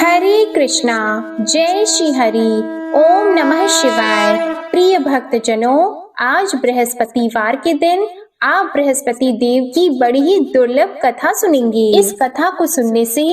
हरे कृष्णा। जय श्री हरि। ओम नमः शिवाय। प्रिय भक्तजनों, आज बृहस्पतिवार के दिन आप बृहस्पति देव की बड़ी ही दुर्लभ कथा सुनेंगे। इस कथा को सुनने से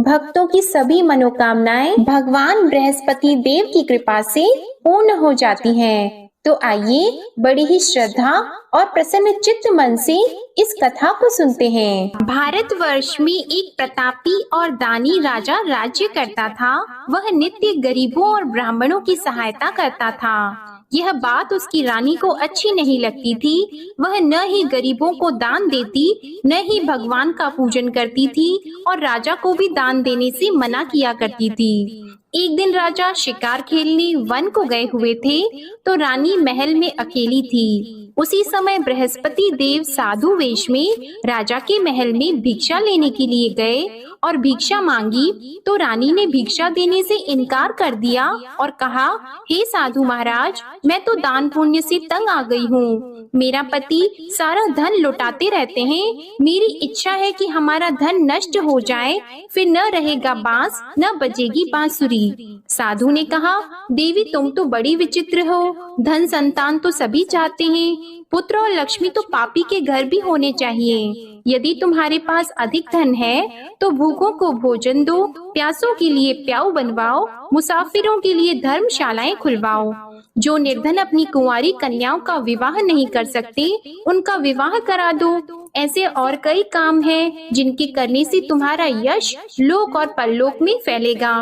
भक्तों की सभी मनोकामनाएं भगवान बृहस्पति देव की कृपा से पूर्ण हो जाती हैं। तो आइए बड़ी ही श्रद्धा और प्रसन्न चित्त मन से इस कथा को सुनते हैं। भारतवर्ष में एक प्रतापी और दानी राजा राज्य करता था। वह नित्य गरीबों और ब्राह्मणों की सहायता करता था। यह बात उसकी रानी को अच्छी नहीं लगती थी। वह न ही गरीबों को दान देती, न ही भगवान का पूजन करती थी और राजा को भी दान देने से मना किया करती थी। एक दिन राजा शिकार खेलने वन को गए हुए थे, तो रानी महल में अकेली थी। उसी समय बृहस्पति देव साधु वेश में राजा के महल में भिक्षा लेने के लिए गए और भिक्षा मांगी, तो रानी ने भिक्षा देने से इनकार कर दिया और कहा, हे साधु महाराज, मैं तो दान पुण्य से तंग आ गई हूँ। मेरा पति सारा धन लुटाते रहते हैं। मेरी इच्छा है कि हमारा धन नष्ट हो जाए, फिर न रहेगा बांस, न बजेगी बांसुरी। साधु ने कहा, देवी तुम तो बड़ी विचित्र हो। धन संतान तो सभी चाहते हैं, पुत्र और लक्ष्मी तो पापी के घर भी होने चाहिए। यदि तुम्हारे पास अधिक धन है तो भूखों को भोजन दो, प्यासों के लिए प्याऊ बनवाओ, मुसाफिरों के लिए धर्मशालाएं खुलवाओ। जो निर्धन अपनी कुंवारी कन्याओं का विवाह नहीं कर सकते, उनका विवाह करा दो। ऐसे और कई काम हैं जिनके करने से तुम्हारा यश लोक और परलोक में फैलेगा।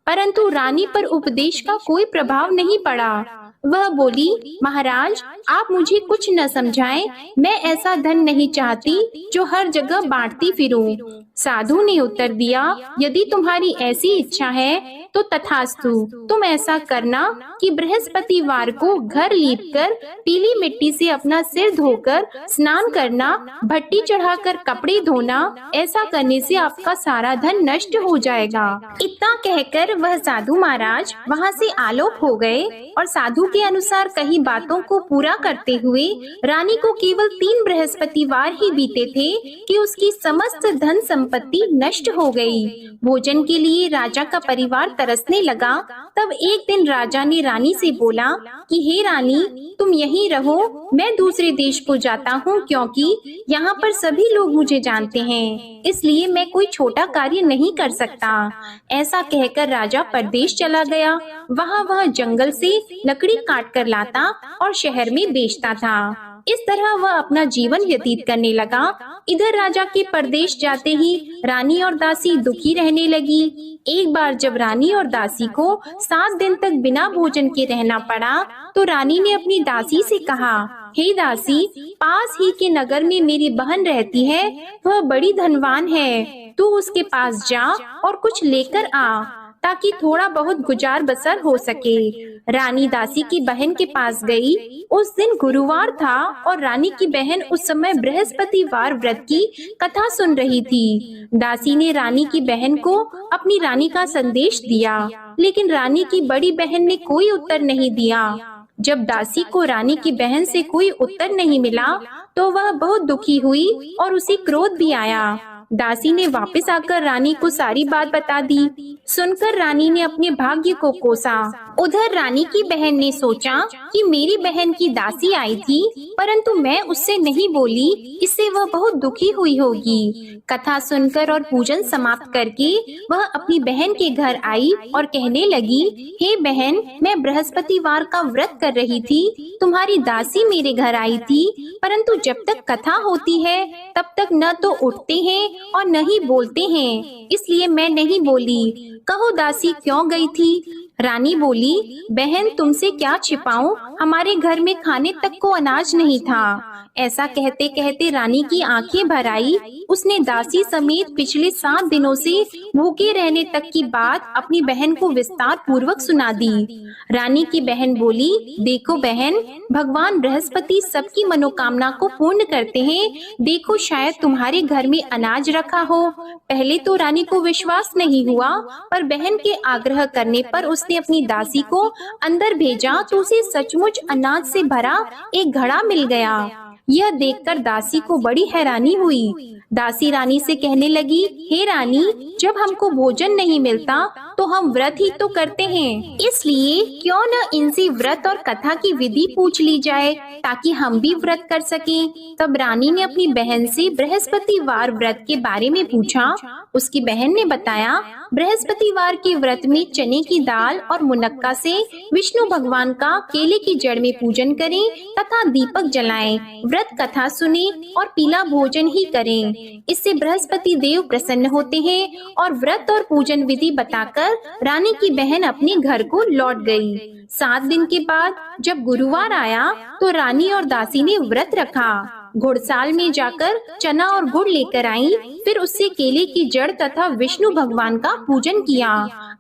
परंतु रानी पर उपदेश का कोई प्रभाव नहीं पड़ा। वह बोली, महाराज आप मुझे कुछ न समझाएं। मैं ऐसा धन नहीं चाहती जो हर जगह बांटती फिरूं। साधु ने उत्तर दिया, यदि तुम्हारी ऐसी इच्छा है तो तथास्तु। तुम ऐसा करना कि बृहस्पतिवार को घर लीपकर पीली मिट्टी से अपना सिर धोकर स्नान करना, भट्टी चढ़ाकर कपड़े धोना। ऐसा करने से आपका सारा धन नष्ट हो जाएगा। इतना कहकर वह साधु महाराज वहाँ से आलोप हो गए और साधु के अनुसार कही बातों को पूरा करते हुए रानी को केवल 3 बृहस्पतिवार ही बीते थे कि उसकी समस्त धन संपत्ति नष्ट हो गई। भोजन के लिए राजा का परिवार तरसने लगा। तब एक दिन राजा ने रानी से बोला कि हे रानी, तुम यहीं रहो, मैं दूसरे देश को जाता हूँ, क्योंकि यहाँ पर सभी लोग मुझे जानते हैं, इसलिए मैं कोई छोटा कार्य नहीं कर सकता। ऐसा कहकर राजा परदेश चला गया। वहाँ वह जंगल से लकड़ी काट कर लाता और शहर में बेचता था। इस तरह वह अपना जीवन व्यतीत करने लगा। इधर राजा के परदेश जाते ही रानी और दासी दुखी रहने लगी। एक बार जब रानी और दासी को 7 दिन तक बिना भोजन के रहना पड़ा, तो रानी ने अपनी दासी से कहा, हे दासी, पास ही के नगर में मेरी बहन रहती है, वह बड़ी धनवान है। तू उसके पास जा और कुछ लेकर आ, ताकि थोड़ा बहुत गुजार बसर हो सके। रानी दासी की बहन के पास गई। उस दिन गुरुवार था और रानी की बहन उस समय बृहस्पतिवार व्रत की कथा सुन रही थी। दासी ने रानी की बहन को अपनी रानी का संदेश दिया, लेकिन रानी की बड़ी बहन ने कोई उत्तर नहीं दिया। जब दासी को रानी की बहन से कोई उत्तर नहीं मिला, तो वह बहुत दुखी हुई और उसे क्रोध भी आया। दासी ने वापस आकर रानी को सारी बात बता दी। सुनकर रानी ने अपने भाग्य को कोसा। उधर रानी की बहन ने सोचा कि मेरी बहन की दासी आई थी, परंतु मैं उससे नहीं बोली, इससे वह बहुत दुखी हुई होगी। कथा सुनकर और पूजन समाप्त करके वह अपनी बहन के घर आई और कहने लगी, हे बहन, मैं बृहस्पतिवार का व्रत कर रही थी। तुम्हारी दासी मेरे घर आई थी, परंतु जब तक कथा होती है तब तक न तो उठते हैं और न ही बोलते हैं, इसलिए मैं नहीं बोली। कहो दासी क्यों गई थी? रानी बोली, बहन तुमसे क्या छिपाऊं, हमारे घर में खाने तक को अनाज नहीं था। ऐसा कहते कहते रानी की आंखें भर आई। उसने दासी समेत पिछले 7 दिनों से भूखे रहने तक की बात अपनी बहन को विस्तार पूर्वक सुना दी। रानी की बहन बोली, देखो बहन, भगवान बृहस्पति सबकी मनोकामना को पूर्ण करते हैं। देखो शायद तुम्हारे घर में अनाज रखा हो। पहले तो रानी को विश्वास नहीं हुआ, पर बहन के आग्रह करने पर उसने अपनी दासी को अंदर भेजा तो उसे सचमुच अनाज से भरा एक घड़ा मिल गया। यह देखकर दासी को बड़ी हैरानी हुई। दासी रानी से कहने लगी, हे रानी, जब हमको भोजन नहीं मिलता तो हम व्रत ही तो करते हैं, इसलिए क्यों न इनसे व्रत और कथा की विधि पूछ ली जाए ताकि हम भी व्रत कर सकें। तब रानी ने अपनी बहन से बृहस्पतिवार व्रत के बारे में पूछा। उसकी बहन ने बताया, बृहस्पतिवार के व्रत में चने की दाल और मुनक्का से विष्णु भगवान का केले की जड़ में पूजन करें तथा दीपक जलाएं, व्रत कथा सुने और पीला भोजन ही करें। इससे बृहस्पति देव प्रसन्न होते हैं। और व्रत और पूजन विधि बताकर रानी की बहन अपने घर को लौट गई। 7 दिन के बाद जब गुरुवार आया तो रानी और दासी ने व्रत रखा। घुड़साल में जाकर चना और गुड़ लेकर आई, फिर उससे केले की जड़ तथा विष्णु भगवान का पूजन किया।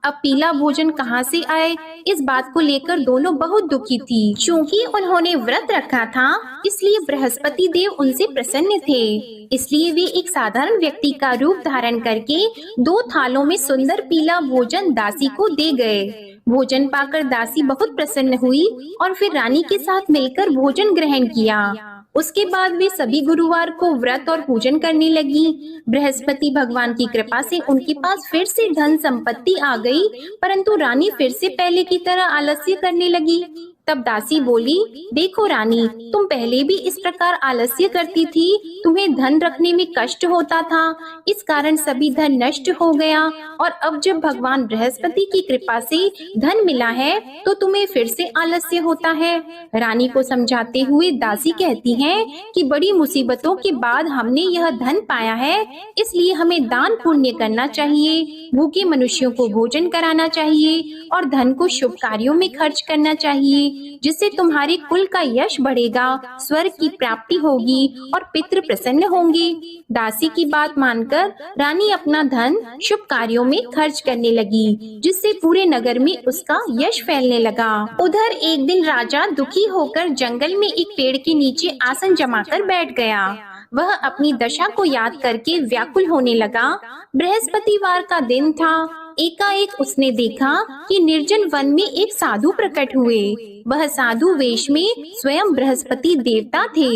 अब पीला भोजन कहाँ से आए, इस बात को लेकर दोनों बहुत दुखी थी। क्योंकि उन्होंने व्रत रखा था, इसलिए बृहस्पति देव उनसे प्रसन्न थे। इसलिए वे एक साधारण व्यक्ति का रूप धारण करके 2 थालों में सुंदर पीला भोजन दासी को दे गए। भोजन पाकर दासी बहुत प्रसन्न हुई और फिर रानी के साथ मिलकर भोजन ग्रहण किया। उसके बाद वे सभी गुरुवार को व्रत और पूजन करने लगी। बृहस्पति भगवान की कृपा से उनके पास फिर से धन संपत्ति आ गई, परंतु रानी फिर से पहले की तरह आलस्य करने लगी। तब दासी बोली, देखो रानी, तुम पहले भी इस प्रकार आलस्य करती थी, तुम्हें धन रखने में कष्ट होता था, इस कारण सभी धन नष्ट हो गया, और अब जब भगवान बृहस्पति की कृपा से धन मिला है तो तुम्हें फिर से आलस्य होता है। रानी को समझाते हुए दासी कहती है कि बड़ी मुसीबतों के बाद हमने यह धन पाया है, इसलिए हमें दान पुण्य करना चाहिए, भूखे मनुष्यों को भोजन कराना चाहिए और धन को शुभ कार्यों में खर्च करना चाहिए, जिससे तुम्हारे कुल का यश बढ़ेगा, स्वर्ग की प्राप्ति होगी और पितृ प्रसन्न होंगे। दासी की बात मानकर रानी अपना धन शुभ कार्यों में खर्च करने लगी, जिससे पूरे नगर में उसका यश फैलने लगा। उधर एक दिन राजा दुखी होकर जंगल में एक पेड़ के नीचे आसन जमाकर बैठ गया। वह अपनी दशा को याद करके व्याकुल होने लगा। बृहस्पतिवार का दिन था। एकाएक उसने देखा कि निर्जन वन में एक साधु प्रकट हुए। वह साधु वेश में स्वयं बृहस्पति देवता थे।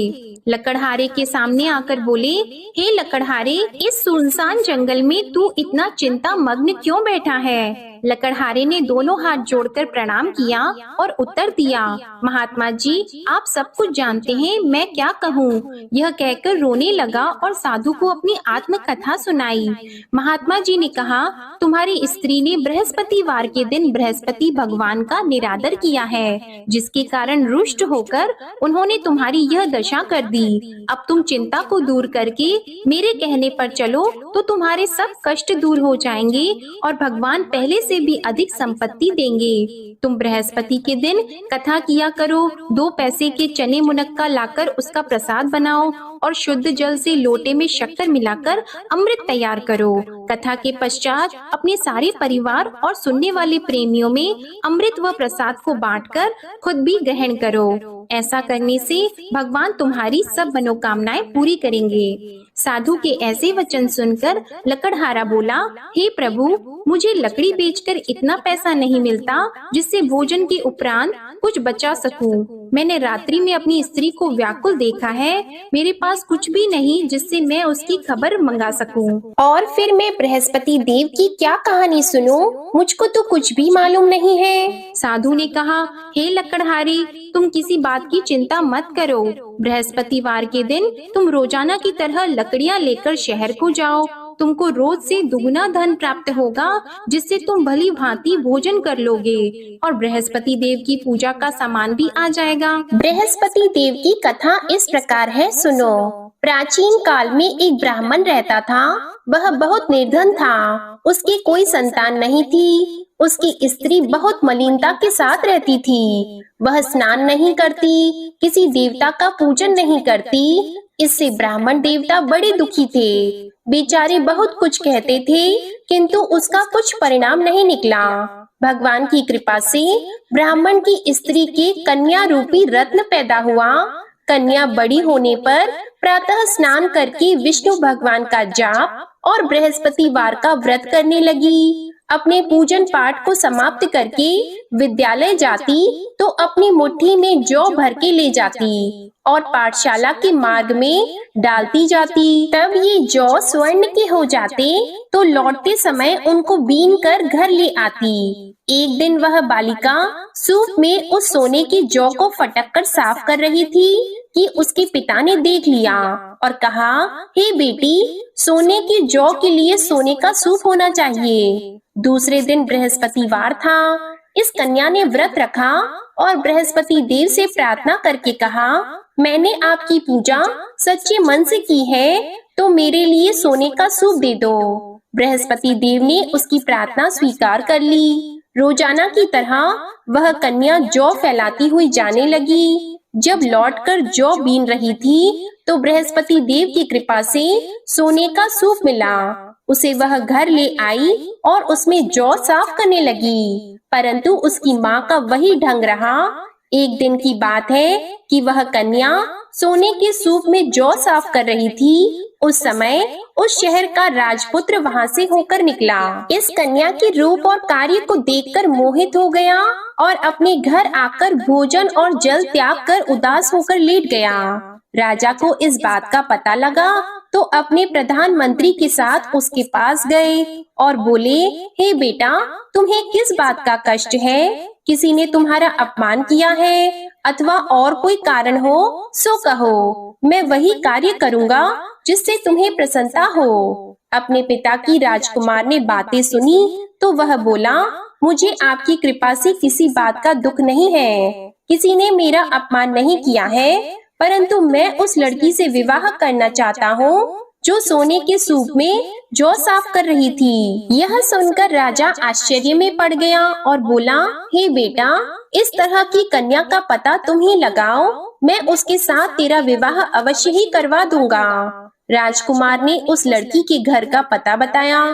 लकड़हारे के सामने आकर बोले, हे लकड़हारे, इस सुनसान जंगल में तू इतना चिंता मग्न क्यों बैठा है? लकड़हारे ने दोनों हाथ जोड़कर प्रणाम किया और उत्तर दिया, महात्मा जी, आप सब कुछ जानते हैं, मैं क्या कहूँ। यह कहकर रोने लगा और साधु को अपनी आत्म कथा सुनाई। महात्मा जी ने कहा, तुम्हारी स्त्री ने बृहस्पतिवार के दिन बृहस्पति भगवान का निरादर किया है, जिसके कारण रुष्ट होकर उन्होंने तुम्हारी यह दशा कर दी। अब तुम चिंता को दूर करके मेरे कहने पर चलो तो तुम्हारे सब कष्ट दूर हो जाएंगे और भगवान पहले से भी अधिक संपत्ति देंगे। तुम बृहस्पति के दिन कथा किया करो, 2 पैसे के चने मुनक्का लाकर उसका प्रसाद बनाओ और शुद्ध जल से लोटे में शक्कर मिलाकर अमृत तैयार करो। कथा के पश्चात अपने सारे परिवार और सुनने वाले प्रेमियों में अमृत व प्रसाद को बांटकर खुद भी ग्रहण करो। ऐसा करने से भगवान तुम्हारी सब मनोकामनाएं पूरी करेंगे। साधु के ऐसे वचन सुनकर लकड़हारा बोला, हे प्रभु, मुझे लकड़ी बेचकर इतना पैसा नहीं मिलता जिससे भोजन के उपरांत कुछ बचा सकूं। मैंने रात्रि में अपनी स्त्री को व्याकुल देखा है, मेरे पास कुछ भी नहीं जिससे मैं उसकी खबर मंगा सकूं। और फिर मैं बृहस्पति देव की क्या कहानी सुनूं? मुझको तो कुछ भी मालूम नहीं है। साधु ने कहा, हे लकड़हारी, तुम किसी बात की चिंता मत करो। बृहस्पतिवार के दिन तुम रोजाना की तरह लकड़ियां लेकर शहर को जाओ। तुमको रोज से दुगना धन प्राप्त होगा, जिससे तुम भली भांति भोजन कर लोगे और बृहस्पति देव की पूजा का सामान भी आ जाएगा। बृहस्पति देव की कथा इस प्रकार है, सुनो। प्राचीन काल में एक ब्राह्मण रहता था। वह बहुत निर्धन था। उसकी कोई संतान नहीं थी। उसकी स्त्री बहुत मलिनता के साथ रहती थी। वह स्नान नहीं करती, किसी देवता का पूजन नहीं करती। इससे ब्राह्मण देवता बड़े दुखी थे। बेचारे बहुत कुछ कहते थे, किंतु उसका कुछ परिणाम नहीं निकला। भगवान की कृपा से ब्राह्मण की स्त्री के कन्या रूपी रत्न पैदा हुआ। कन्या बड़ी होने पर प्रातः स्नान करके विष्णु भगवान का जाप और बृहस्पतिवार का व्रत करने लगी। अपने पूजन पाठ को समाप्त करके विद्यालय जाती तो अपनी मुट्ठी में जौ भर के ले जाती और पाठशाला के मार्ग में डालती जाती। तब ये जौ स्वर्ण के हो जाते तो लौटते समय उनको बीन कर घर ले आती। एक दिन वह बालिका सूप में उस सोने के जौ को फटक कर साफ कर रही थी कि उसके पिता ने देख लिया और कहा, हे बेटी, सोने के जौ के लिए सोने का सूप होना चाहिए। दूसरे दिन बृहस्पतिवार था। इस कन्या ने व्रत रखा और बृहस्पति देव से प्रार्थना करके कहा, मैंने आपकी पूजा सच्चे मन से की है तो मेरे लिए सोने का सूप दे दो। बृहस्पति देव ने उसकी प्रार्थना स्वीकार कर ली। रोजाना की तरह वह कन्या जौ फैलाती हुई जाने लगी। जब लौटकर जौ बीन रही थी तो बृहस्पति देव की कृपा से सोने का सूप मिला। उसे वह घर ले आई और उसमें जौ साफ करने लगी, परंतु उसकी माँ का वही ढंग रहा। एक दिन की बात है कि वह कन्या सोने के सूप में जौ साफ कर रही थी। उस समय उस शहर का राजपुत्र वहां से होकर निकला। इस कन्या के रूप और कार्य को देखकर मोहित हो गया और अपने घर आकर भोजन और जल त्याग कर उदास होकर लेट गया। राजा को इस बात का पता लगा तो अपने प्रधानमंत्री के साथ उसके पास गए और बोले, हे बेटा, तुम्हें किस बात का कष्ट है? किसी ने तुम्हारा अपमान किया है अथवा और कोई कारण हो सो कहो, मैं वही कार्य करूँगा जिससे तुम्हें प्रसन्नता हो। अपने पिता की राजकुमार ने बातें सुनी तो वह बोला, मुझे आपकी कृपा से किसी बात का दुख नहीं है। किसी ने मेरा अपमान नहीं किया है, परंतु मैं उस लड़की से विवाह करना चाहता हूँ जो सोने के सूप में जौ साफ कर रही थी। यह सुनकर राजा आश्चर्य में पड़ गया और बोला, हे बेटा, इस तरह की कन्या का पता तुम ही लगाओ, मैं उसके साथ तेरा विवाह अवश्य ही करवा दूंगा। राजकुमार ने उस लड़की के घर का पता बताया।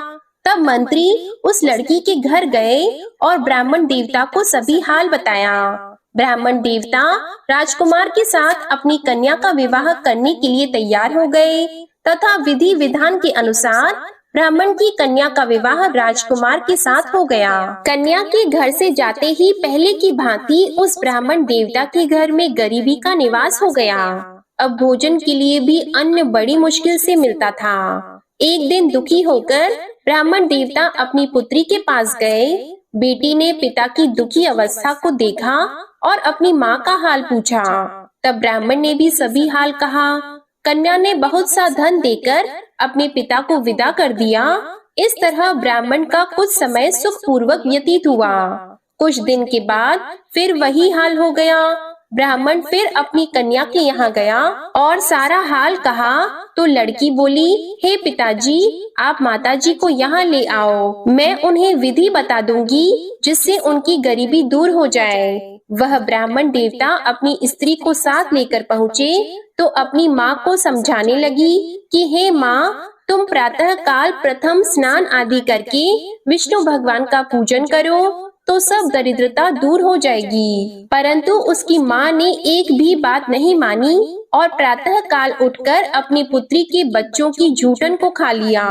तब मंत्री उस लड़की के घर गए और ब्राह्मण देवता को सभी हाल बताया। ब्राह्मण देवता राजकुमार के साथ अपनी कन्या का विवाह करने के लिए तैयार हो गए तथा विधि विधान के अनुसार ब्राह्मण की कन्या का विवाह राजकुमार के साथ हो गया। कन्या के घर से जाते ही पहले की भांति उस ब्राह्मण देवता के घर में गरीबी का निवास हो गया। अब भोजन के लिए भी अन्न बड़ी मुश्किल से मिलता था। एक दिन दुखी होकर ब्राह्मण देवता अपनी पुत्री के पास गए। बेटी ने पिता की दुखी अवस्था को देखा और अपनी माँ का हाल पूछा। तब ब्राह्मण ने भी सभी हाल कहा। कन्या ने बहुत सा धन देकर अपने पिता को विदा कर दिया। इस तरह ब्राह्मण का कुछ समय सुख पूर्वक व्यतीत हुआ। कुछ दिन के बाद फिर वही हाल हो गया। ब्राह्मण फिर अपनी कन्या के यहाँ गया और सारा हाल कहा तो लड़की बोली, हे पिताजी, आप माताजी को यहाँ ले आओ, मैं उन्हें विधि बता दूंगी जिससे उनकी गरीबी दूर हो जाए। वह ब्राह्मण देवता अपनी स्त्री को साथ लेकर पहुँचे तो अपनी माँ को समझाने लगी कि हे माँ, तुम प्रातः काल प्रथम स्नान आदि करके विष्णु भगवान का पूजन करो तो सब दरिद्रता दूर हो जाएगी। परंतु उसकी माँ ने एक भी बात नहीं मानी और प्रातः काल उठकर अपनी पुत्री के बच्चों की जूठन को खा लिया।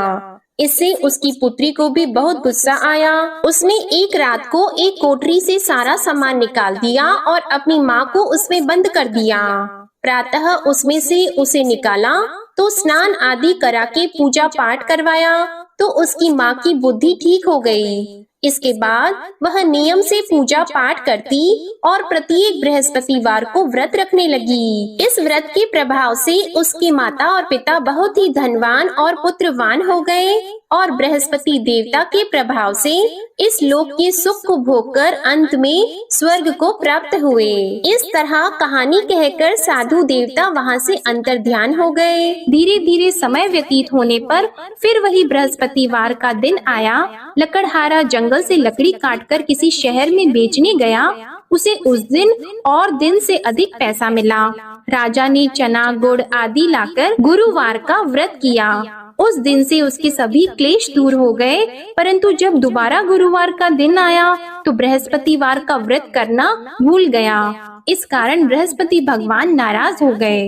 इससे उसकी पुत्री को भी बहुत गुस्सा आया। उसने एक रात को एक कोठरी से सारा सामान निकाल दिया और अपनी माँ को उसमें बंद कर दिया। प्रातः उसमें से उसे निकाला तो स्नान आदि करा के पूजा पाठ करवाया तो उसकी माँ की बुद्धि ठीक हो गई। इसके बाद वह नियम से पूजा पाठ करती और प्रत्येक बृहस्पतिवार को व्रत रखने लगी। इस व्रत के प्रभाव से उसकी माता और पिता बहुत ही धनवान और पुत्रवान हो गए और बृहस्पति देवता के प्रभाव से इस लोक के सुख को भोगकर अंत में स्वर्ग को प्राप्त हुए। इस तरह कहानी कहकर साधु देवता वहाँ से अंतर्ध्यान हो गए। धीरे धीरे समय व्यतीत होने पर फिर वही बृहस्पतिवार का दिन आया। लकड़हारा जंगल से लकड़ी काटकर किसी शहर में बेचने गया। उसे उस दिन और दिन से अधिक पैसा मिला। राजा ने चना गुड़ आदि लाकर गुरुवार का व्रत किया। उस दिन से उसके सभी क्लेश दूर हो गए। परंतु जब दोबारा गुरुवार का दिन आया तो बृहस्पतिवार का व्रत करना भूल गया। इस कारण बृहस्पति भगवान नाराज हो गए।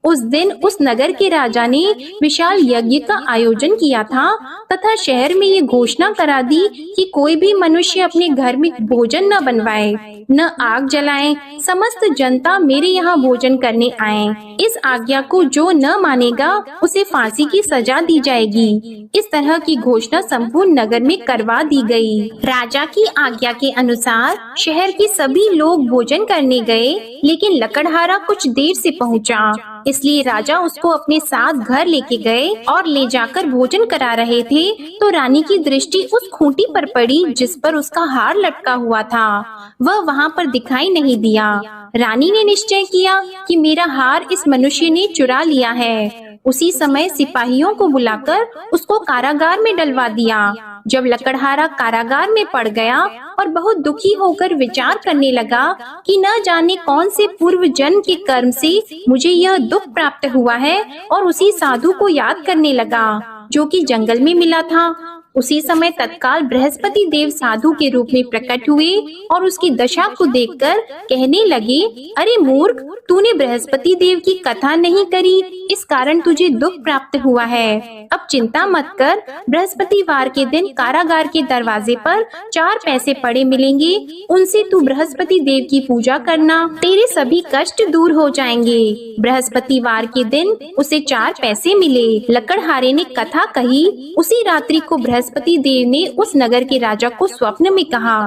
उस दिन उस नगर के राजा ने विशाल यज्ञ का आयोजन किया था तथा शहर में ये घोषणा करा दी कि कोई भी मनुष्य अपने घर में भोजन न बनवाए, न आग जलाए। समस्त जनता मेरे यहाँ भोजन करने आए। इस आज्ञा को जो न मानेगा उसे फांसी की सजा दी जाएगी। इस तरह की घोषणा संपूर्ण नगर में करवा दी गई। राजा की आज्ञा के अनुसार शहर के सभी लोग भोजन करने गए, लेकिन लकड़हारा कुछ देर से पहुंचा, इसलिए राजा उसको अपने साथ घर लेके गए और ले जाकर भोजन करा रहे थे तो रानी की दृष्टि उस खूंटी पर पड़ी जिस पर उसका हार लटका हुआ था। वह वहाँ पर दिखाई नहीं दिया। रानी ने निश्चय किया कि मेरा हार इस मनुष्य ने चुरा लिया है। उसी समय सिपाहियों को बुलाकर उसको कारागार में डलवा दिया। जब लकड़हारा कारागार में पड़ गया और बहुत दुखी होकर विचार करने लगा कि न जाने कौन से पूर्व जन्म के कर्म से मुझे यह दुख प्राप्त हुआ है, और उसी साधु को याद करने लगा जो कि जंगल में मिला था। उसी समय तत्काल बृहस्पति देव साधु के रूप में प्रकट हुए और उसकी दशा को देखकर कहने लगे, अरे मूर्ख, तूने बृहस्पति देव की कथा नहीं करी, इस कारण तुझे दुख प्राप्त हुआ है। अब चिंता मत कर, बृहस्पतिवार के दिन कारागार के दरवाजे पर 4 पैसे पड़े मिलेंगे, उनसे तू बृहस्पति देव की पूजा करना, तेरे सभी कष्ट दूर हो जाएंगे। बृहस्पतिवार के दिन उसे 4 पैसे मिले। लकड़हारे ने कथा कही। उसी रात्रि को बृहस्पति देव ने उस नगर के राजा को स्वप्न में कहा,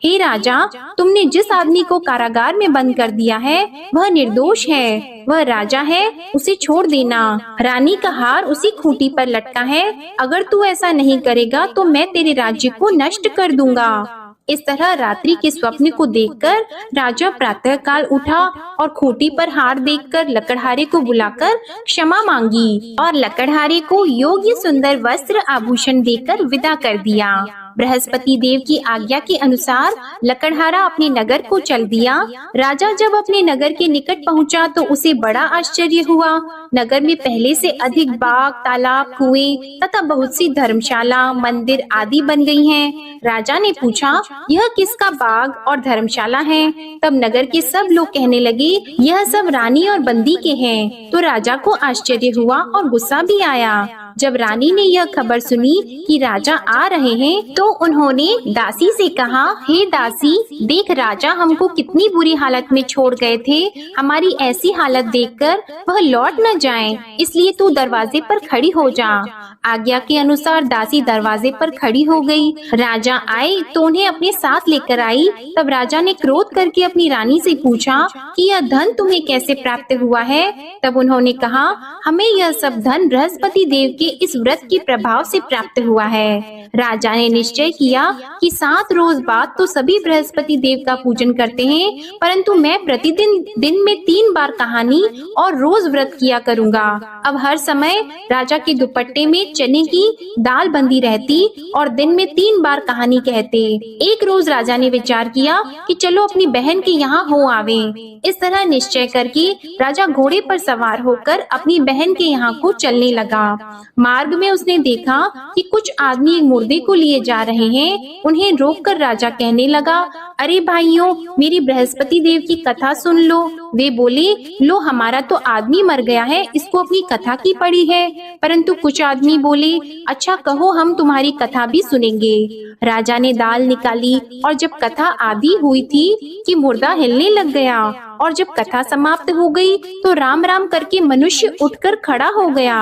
हे राजा, तुमने जिस आदमी को कारागार में बंद कर दिया है वह निर्दोष है, वह राजा है, उसे छोड़ देना। रानी का हार उसी खूंटी पर लटका है, अगर तू ऐसा नहीं करेगा तो मैं तेरे राज्य को नष्ट कर दूंगा। इस तरह रात्रि के स्वप्न को देखकर राजा प्रातः काल उठा और खूंटी पर हार देखकर लकड़हारे को बुलाकर क्षमा मांगी और लकड़हारे को योग्य सुंदर वस्त्र आभूषण देकर विदा कर दिया। बृहस्पति देव की आज्ञा के अनुसार लकड़हारा अपने नगर को चल दिया। राजा जब अपने नगर के निकट पहुंचा तो उसे बड़ा आश्चर्य हुआ। नगर में पहले से अधिक बाग, तालाब, कुएं तथा बहुत सी धर्मशाला, मंदिर आदि बन गई हैं। राजा ने पूछा, यह किसका बाग और धर्मशाला है? तब नगर के सब लोग कहने लगे, यह सब रानी और बंदी के हैं। तो राजा को आश्चर्य हुआ और गुस्सा भी आया। जब रानी ने यह खबर सुनी कि राजा आ रहे हैं तो उन्होंने दासी से कहा, हे दासी, देख राजा हमको कितनी बुरी हालत में छोड़ गए थे, हमारी ऐसी हालत देखकर वह लौट न जाएं, इसलिए तू दरवाजे पर खड़ी हो जा। आज्ञा के अनुसार दासी दरवाजे पर खड़ी हो गई। राजा आए तो उन्हें अपने साथ लेकर आई। तब राजा ने क्रोध करके अपनी रानी से पूछा कि यह धन तुम्हें कैसे प्राप्त हुआ है? तब उन्होंने कहा, हमें यह सब धन बृहस्पति देव के इस व्रत के प्रभाव से प्राप्त हुआ है। राजा ने निश्चय किया कि 7 रोज बाद तो सभी बृहस्पति देव का पूजन करते हैं, परंतु मैं प्रतिदिन दिन में 3 बार कहानी और रोज व्रत किया करूंगा। अब हर समय राजा के दुपट्टे में चने की दाल बंधी रहती और दिन में 3 बार कहानी कहते। एक रोज राजा ने विचार किया कि चलो अपनी बहन के यहाँ हो आवे। इस तरह निश्चय करके राजा घोड़े पर सवार होकर अपनी बहन के यहाँ को चलने लगा। मार्ग में उसने देखा कि कुछ आदमी मुर्दे को लिए जा रहे हैं। उन्हें रोककर राजा कहने लगा, अरे भाइयों, मेरी बृहस्पति देव की कथा सुन लो। वे बोले, लो हमारा तो आदमी मर गया है, इसको अपनी कथा की पड़ी है। परंतु कुछ आदमी बोले, अच्छा कहो, हम तुम्हारी कथा भी सुनेंगे। राजा ने दाल निकाली और जब कथा आधी हुई थी कि मुर्दा हिलने लग गया, और जब कथा समाप्त हो गई तो राम राम करके मनुष्य उठकर खड़ा हो गया।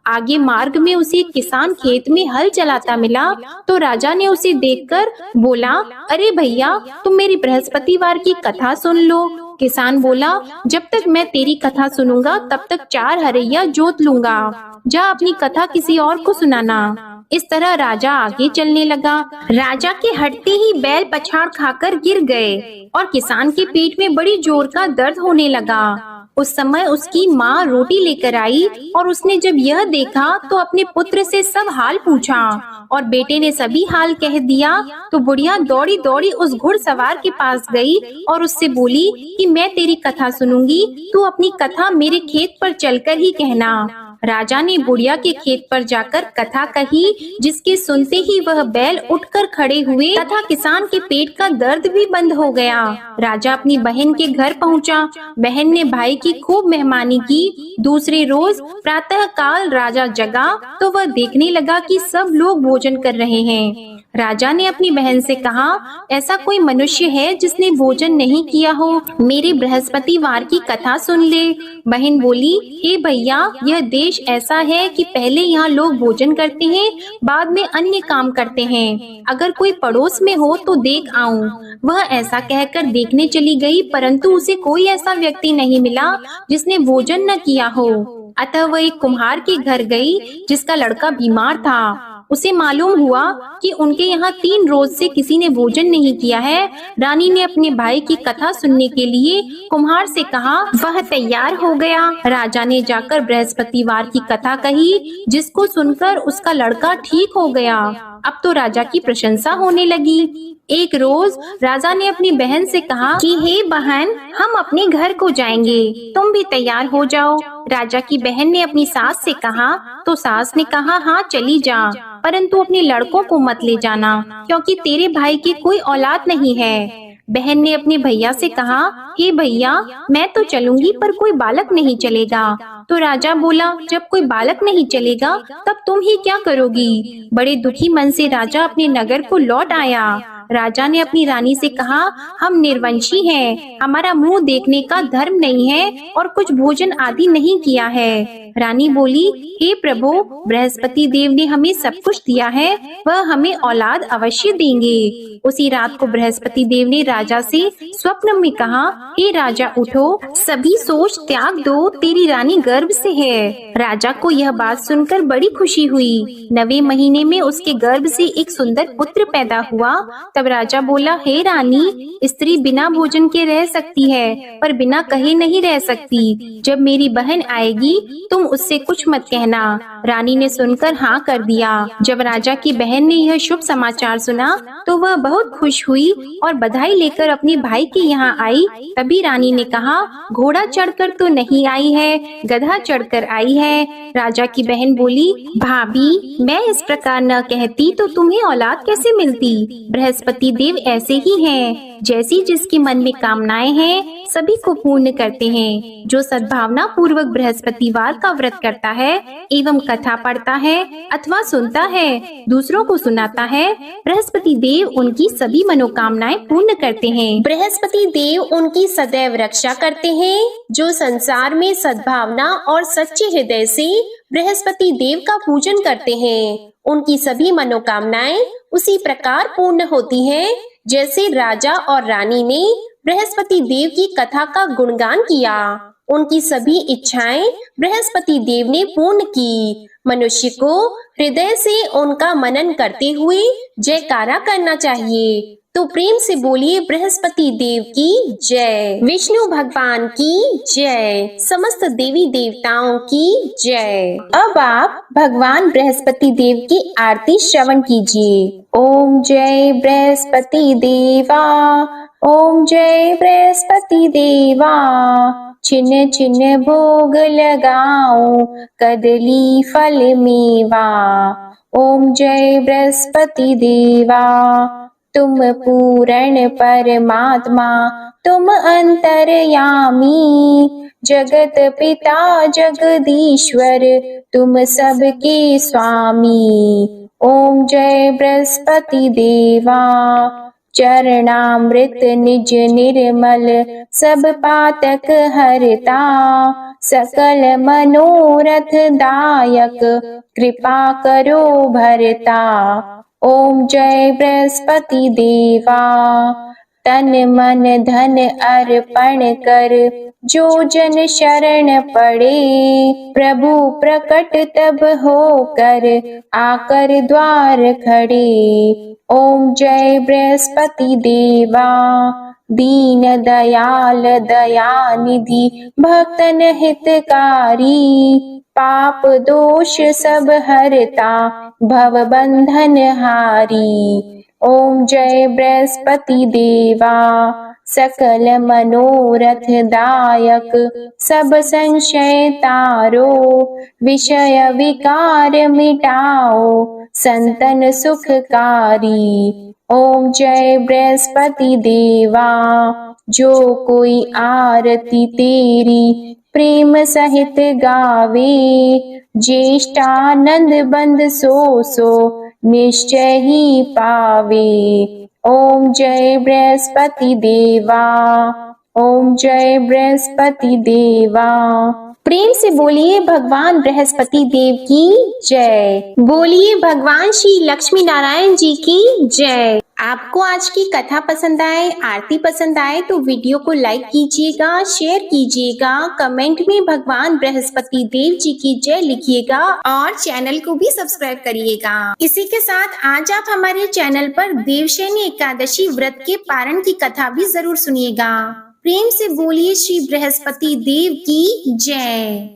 आगे मार्ग में उसे एक किसान खेत में हल चलाता मिला तो राजा ने उसे देखकर बोला, अरे भैया, तुम मेरी बृहस्पतिवार की कथा सुन लो। किसान बोला, जब तक मैं तेरी कथा सुनूंगा तब तक 4 हरैया जोत लूंगा, जा अपनी कथा किसी और को सुनाना। इस तरह राजा आगे चलने लगा। राजा के हटते ही बैल पछाड़ खाकर गिर गए और किसान के पेट में बड़ी जोर का दर्द होने लगा। उस समय उसकी माँ रोटी लेकर आई और उसने जब यह देखा तो अपने पुत्र से सब हाल पूछा और बेटे ने सभी हाल कह दिया। तो बुढ़िया दौड़ी दौड़ी उस घुड़सवार के पास गई और उससे बोली कि मैं तेरी कथा सुनूंगी, तू अपनी कथा मेरे खेत पर चलकर ही कहना। राजा ने बुढ़िया के खेत पर जाकर कथा कही, जिसके सुनते ही वह बैल उठकर खड़े हुए तथा किसान के पेट का दर्द भी बंद हो गया। राजा अपनी बहन के घर पहुंचा। बहन ने भाई की खूब मेहमानी की। दूसरे रोज प्रातः काल राजा जगा तो वह देखने लगा कि सब लोग भोजन कर रहे हैं। राजा ने अपनी बहन से कहा, ऐसा कोई मनुष्य है जिसने भोजन नहीं किया हो? मेरे बृहस्पतिवार की कथा सुन ले। बहन बोली, हे भैया, यह देश ऐसा है कि पहले यहाँ लोग भोजन करते हैं, बाद में अन्य काम करते हैं। अगर कोई पड़ोस में हो तो देख आऊं। वह ऐसा कहकर देखने चली गई, परंतु उसे कोई ऐसा व्यक्ति नहीं मिला जिसने भोजन न किया हो। अतः वह एक कुम्हार के घर गई, जिसका लड़का बीमार था। उसे मालूम हुआ कि उनके यहाँ 3 रोज से किसी ने भोजन नहीं किया है। रानी ने अपने भाई की कथा सुनने के लिए कुम्हार से कहा। वह तैयार हो गया। राजा ने जाकर बृहस्पतिवार की कथा कही, जिसको सुनकर उसका लड़का ठीक हो गया। अब तो राजा की प्रशंसा होने लगी। एक रोज राजा ने अपनी बहन से कहा कि हे बहन, हम अपने घर को जाएंगे, तुम भी तैयार हो जाओ। राजा की बहन ने अपनी सास से कहा तो सास ने कहा, हाँ चली जा, परंतु अपने लड़कों को मत ले जाना, क्योंकि तेरे भाई की कोई औलाद नहीं है। बहन ने अपने भैया से कहा, हे भैया, मैं तो चलूंगी पर कोई बालक नहीं चलेगा। तो राजा बोला, जब कोई बालक नहीं चलेगा तब तुम ही क्या करोगी? बड़े दुखी मन से राजा अपने नगर को लौट आया। राजा ने अपनी रानी से कहा, हम निर्वंशी हैं, हमारा मुंह देखने का धर्म नहीं है और कुछ भोजन आदि नहीं किया है। रानी बोली, हे प्रभु, बृहस्पति देव ने हमें सब कुछ दिया है, वह हमें औलाद अवश्य देंगे। उसी रात को बृहस्पति देव ने राजा से स्वप्न में कहा, हे राजा उठो, सभी सोच त्याग दो, तेरी रानी गर्भ से है। राजा को यह बात सुनकर बड़ी खुशी हुई। 9वें महीने में उसके गर्भ से एक सुंदर पुत्र पैदा हुआ। तब राजा बोला, हे रानी, स्त्री बिना भोजन के रह सकती है, पर बिना कहे नहीं रह सकती। जब मेरी बहन आएगी तुम उससे कुछ मत कहना। रानी ने सुनकर हाँ कर दिया। जब राजा की बहन ने यह शुभ समाचार सुना तो वह बहुत खुश हुई और बधाई लेकर अपने भाई के यहाँ आई। तभी रानी ने कहा, घोड़ा चढ़कर तो नहीं आई है, गधा चढ़कर आई है। राजा की बहन बोली, भाभी, मैं इस प्रकार न कहती तो तुम्हें औलाद कैसे मिलती? बृहस्पति देव ऐसे ही हैं, जैसी जिसके मन में कामनाएं हैं सभी को पूर्ण करते हैं। जो सद्भावना पूर्वक बृहस्पतिवार का व्रत करता है एवं कथा पढ़ता है अथवा सुनता है, दूसरों को सुनाता है, बृहस्पति देव उनकी सभी मनोकामनाएं पूर्ण करते हैं। बृहस्पति देव उनकी सदैव रक्षा करते हैं। जो संसार में सद्भावना और सच्चे हृदय से बृहस्पति देव का पूजन करते हैं, उनकी सभी मनोकामनाएं उसी प्रकार पूर्ण होती हैं, जैसे राजा और रानी ने बृहस्पति देव की कथा का गुणगान किया। उनकी सभी इच्छाएं बृहस्पति देव ने पूर्ण की। मनुष्य को हृदय से उनका मनन करते हुए जयकारा करना चाहिए। तो प्रेम से बोलिए, बृहस्पति देव की जय, विष्णु भगवान की जय, समस्त देवी देवताओं की जय। अब आप भगवान बृहस्पति देव की आरती श्रवण कीजिए। ओम जय बृहस्पति देवा, ओम जय बृहस्पति देवा, छिन्न छिन्न भोग लगाओ, कदली फल मेवा। ओम जय बृहस्पति देवा, तुम पूर्ण परमात्मा, तुम अंतर्यामी, जगत पिता जगदीश्वर, तुम सबके स्वामी। ओम जय बृहस्पति देवा, चरणामृत निज निर्मल, सब पातक हरता, सकल मनोरथ दायक, कृपा करो भरता। ओम जय बृहस्पति देवा, तन मन धन अर्पण कर, जो जन शरण पड़े, प्रभु प्रकट तब होकर, आकर द्वार खड़े। ओम जय बृहस्पति देवा, दीन दयाल दयानिधि, भक्तन हितकारी, पाप दोष सब हरता, भव बंधन हारी। ओम जय बृहस्पति देवा, सकल मनोरथ दायक सब संशय तारो, विषय विकार मिटाओ संतन सुखकारी। ओम जय बृहस्पति देवा, जो कोई आरती तेरी प्रेम सहित गावे, ज्येष्ठानंद बंद सो निश्चय ही पावे। ओम जय बृहस्पति देवा, ओम जय बृहस्पति देवा। प्रेम से बोलिए भगवान बृहस्पति देव की जय। बोलिए भगवान श्री लक्ष्मी नारायण जी की जय। आपको आज की कथा पसंद आए, आरती पसंद आए तो वीडियो को लाइक कीजिएगा, शेयर कीजिएगा, कमेंट में भगवान बृहस्पति देव जी की जय लिखिएगा और चैनल को भी सब्सक्राइब करिएगा। इसी के साथ आज आप हमारे चैनल पर देवशयनी एकादशी व्रत के पारण की कथा भी जरूर सुनिएगा। प्रेम से बोलिए श्री बृहस्पति देव की जय।